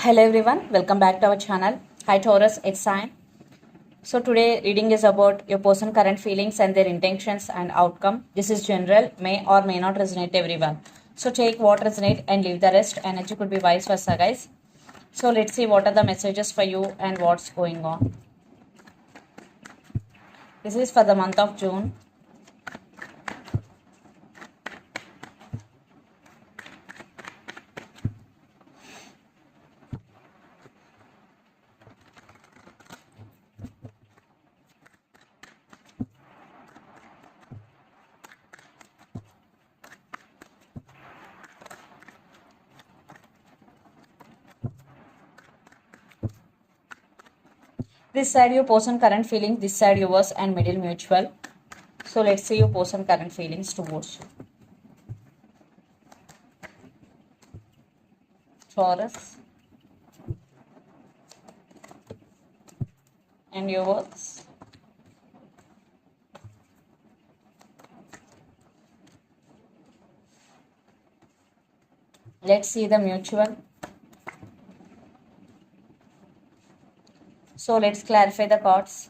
Hello everyone, welcome back to our channel. Hi Taurus, it's sign. So today reading is about your person current feelings and their intentions and outcome. This is general, may or may not resonate everyone. So take what resonate and leave the rest. Energy could be vice versa, guys. So let's see what are the messages for you and what's going on. This is for the month of June. This side your person current feelings, this side yours and middle mutual. So let's see your person current feelings towards you. Taurus and yours. Let's see the mutual. So let's clarify the cards.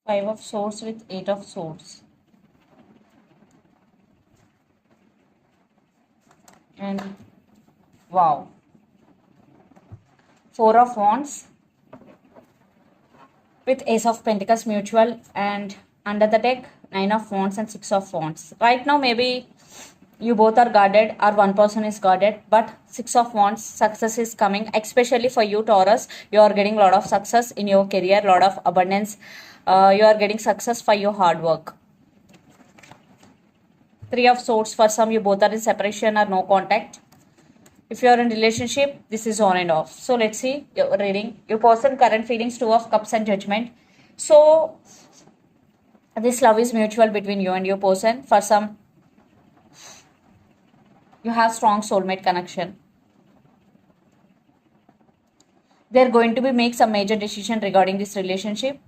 Five of Swords with Eight of Swords. And wow. Four of Wands with Ace of Pentacles mutual, and under the deck Nine of Wands and Six of Wands. Right now maybe you both are guarded or one person is guarded, but Six of Wands, success is coming, especially for you Taurus. You are getting a lot of success in your career, lot of abundance. You are getting success for your hard work. Three of Swords, for some you both are in separation or no contact. If you are in relationship, this is on and off. So let's see your reading. Your person current feelings, Two of Cups and Judgment. So this love is mutual between you and your person. For some, you have strong soulmate connection. They're going to be make some major decision regarding this relationship.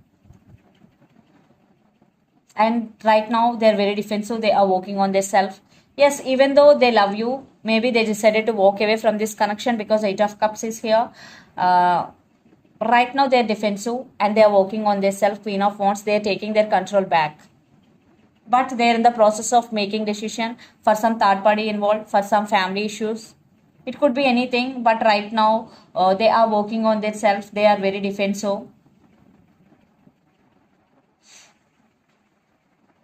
And right now they're very defensive. They are working on their self. Yes, even though they love you, maybe they decided to walk away from this connection because Eight of Cups is here. Right now they're defensive and they're working on their self. Queen of Wands, they're taking their control back. But they're in the process of making decision. For some third party involved, for some family issues. It could be anything, but right now they are working on their self. They are very defensive.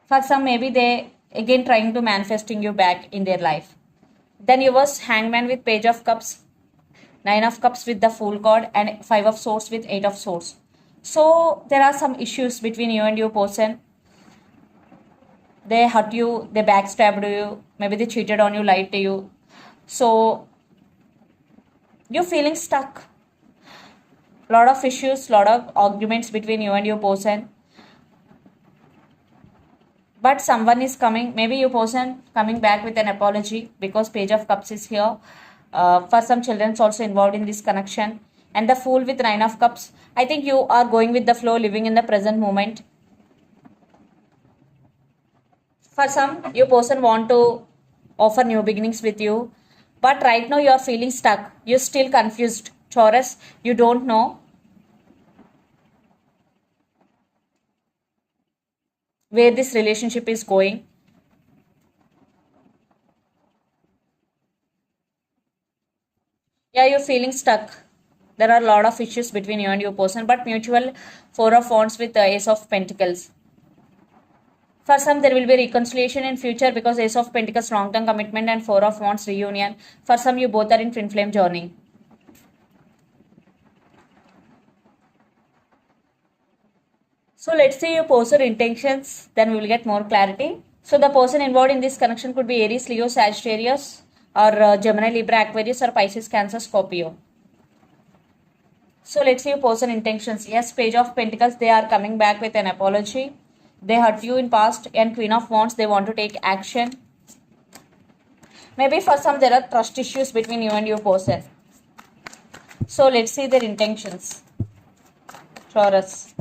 For some, maybe they again trying to manifesting you back in their life. Then yours, Hangman with Page of Cups, Nine of Cups with the Fool card, and Five of Swords with Eight of Swords. So there are some issues between you and your person. They hurt you, they backstabbed you, maybe they cheated on you, lied to you. So you're feeling stuck. Lot of issues, lot of arguments between you and your person. But someone is coming, maybe your person coming back with an apology, because Page of Cups is here. For some children also involved in this connection. And the Fool with Nine of Cups, I think you are going with the flow, living in the present moment. For some, your person want to offer new beginnings with you, but right now you are feeling stuck. You're still confused, Taurus. You don't know where this relationship is going. Yeah, you're feeling stuck. There are a lot of issues between you and your person, but mutual. Four of Wands with the Ace of Pentacles. For some, there will be reconciliation in future because Ace of Pentacles long-term commitment and Four of Wands reunion. For some, you both are in twin flame journey. So let's see your person intentions, then we will get more clarity. So the person involved in this connection could be Aries, Leo, Sagittarius, or Gemini, Libra, Aquarius, or Pisces, Cancer, Scorpio. So let's see your person intentions. Yes, Page of Pentacles, they are coming back with an apology. They hurt you in past. And Queen of Wands, they want to take action. Maybe for some there are trust issues between you and your person. So let's see their intentions. Taurus.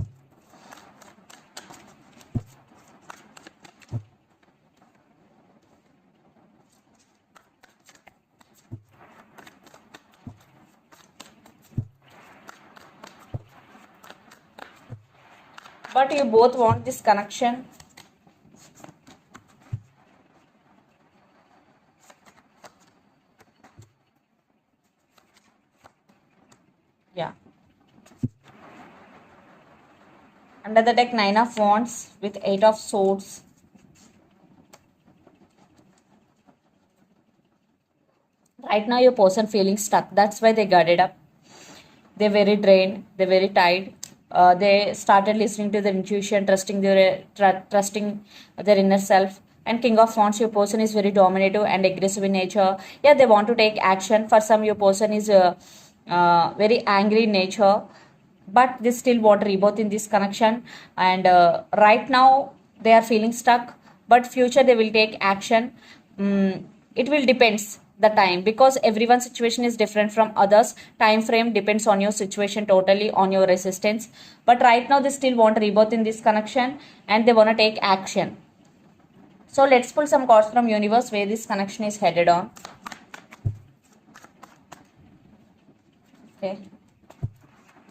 But you both want this connection. Yeah. Under the deck, 9 of Wands with 8 of Swords. Right now, your person feeling stuck. That's why they guarded up. They're very drained. They're very tired. They started listening to their intuition, trusting their inner self. And King of Wands, your person is very dominative and aggressive in nature. Yeah, they want to take action. For some, your person is very angry in nature, but they still want rebirth in this connection. And right now, they are feeling stuck. But future, they will take action. It will depends the time, because everyone's situation is different from others. Time frame depends on your situation, totally on your resistance. But right now they still want rebirth in this connection, and they want to take action. So let's pull some cards from universe where this connection is headed on. Okay,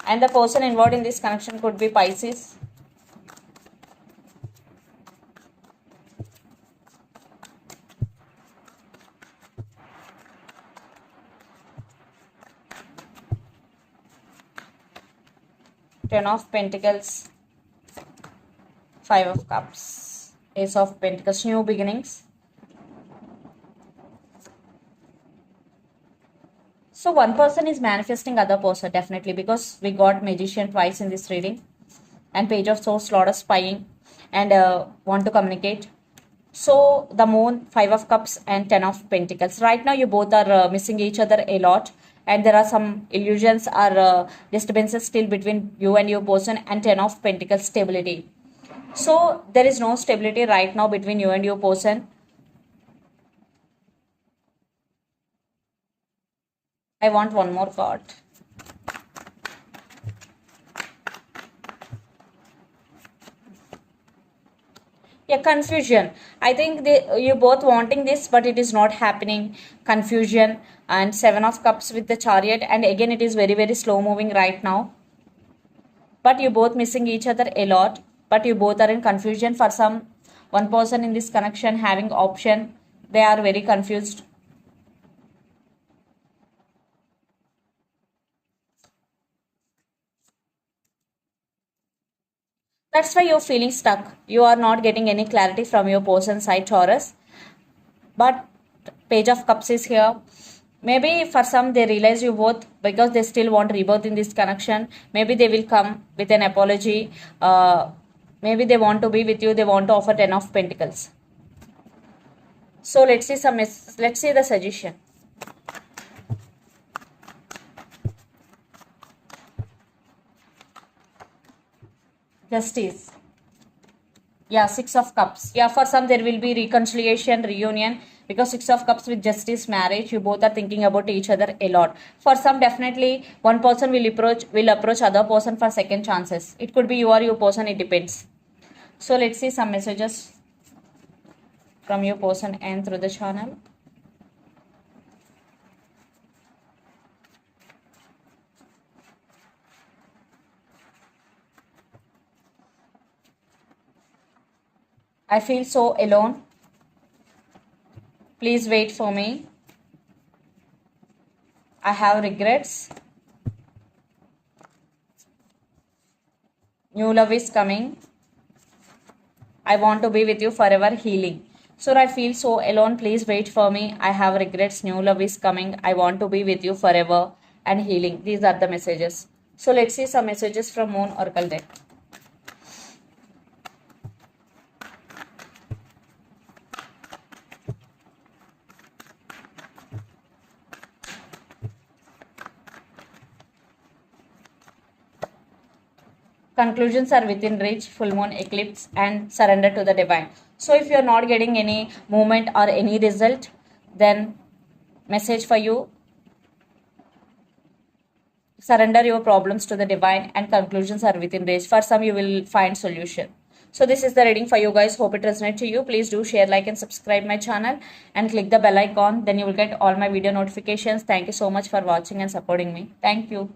and the person involved in this connection could be Pisces. Ten of Pentacles, Five of Cups, Ace of Pentacles, new beginnings. So one person is manifesting other person, definitely, because we got Magician twice in this reading, and Page of Swords, Lord of Spying, and want to communicate. So the Moon, Five of Cups, and Ten of Pentacles. Right now you both are missing each other a lot, and there are some illusions or disturbances still between you and your person. And Ten of Pentacles, stability. So there is no stability right now between you and your person. I want one more card. Yeah, confusion. I think you both wanting this, but it is not happening. Confusion. And Seven of Cups with the Chariot, and again it is very very slow moving right now. But you both missing each other a lot. But you both are in confusion. For some, one person in this connection having option, they are very confused. That's why you're feeling stuck. You are not getting any clarity from your person side, Taurus. But Page of Cups is here. Maybe for some they realize you both, because they still want rebirth in this connection. Maybe they will come with an apology. Maybe they want to be with you. They want to offer Ten of Pentacles. So let's see let's see the suggestion. Justice. Yeah, Six of Cups. Yeah, for some there will be reconciliation, reunion, because Six of Cups with justice, marriage, you both are thinking about each other a lot. For some, definitely one person will approach other person for second chances. It could be you or your person, it depends. So let's see some messages from your person and through the channel. I feel so alone. Please wait for me. I have regrets. New love is coming. I want to be with you forever, healing. So I feel so alone. Please wait for me. I have regrets. New love is coming. I want to be with you forever, and healing. These are the messages. So let's see some messages from Moon Oracle deck. conclusions are within reach, full moon, eclipse, and surrender to the divine. So if you're not getting any movement or any result, then message for you, surrender your problems to the divine, and conclusions are within reach. For some, you will find solution. So this is the reading for you guys. Hope it resonates to you. Please do share, like, and subscribe my channel, and click the bell icon. Then you will get all my video notifications. Thank you so much for watching and supporting me. Thank you.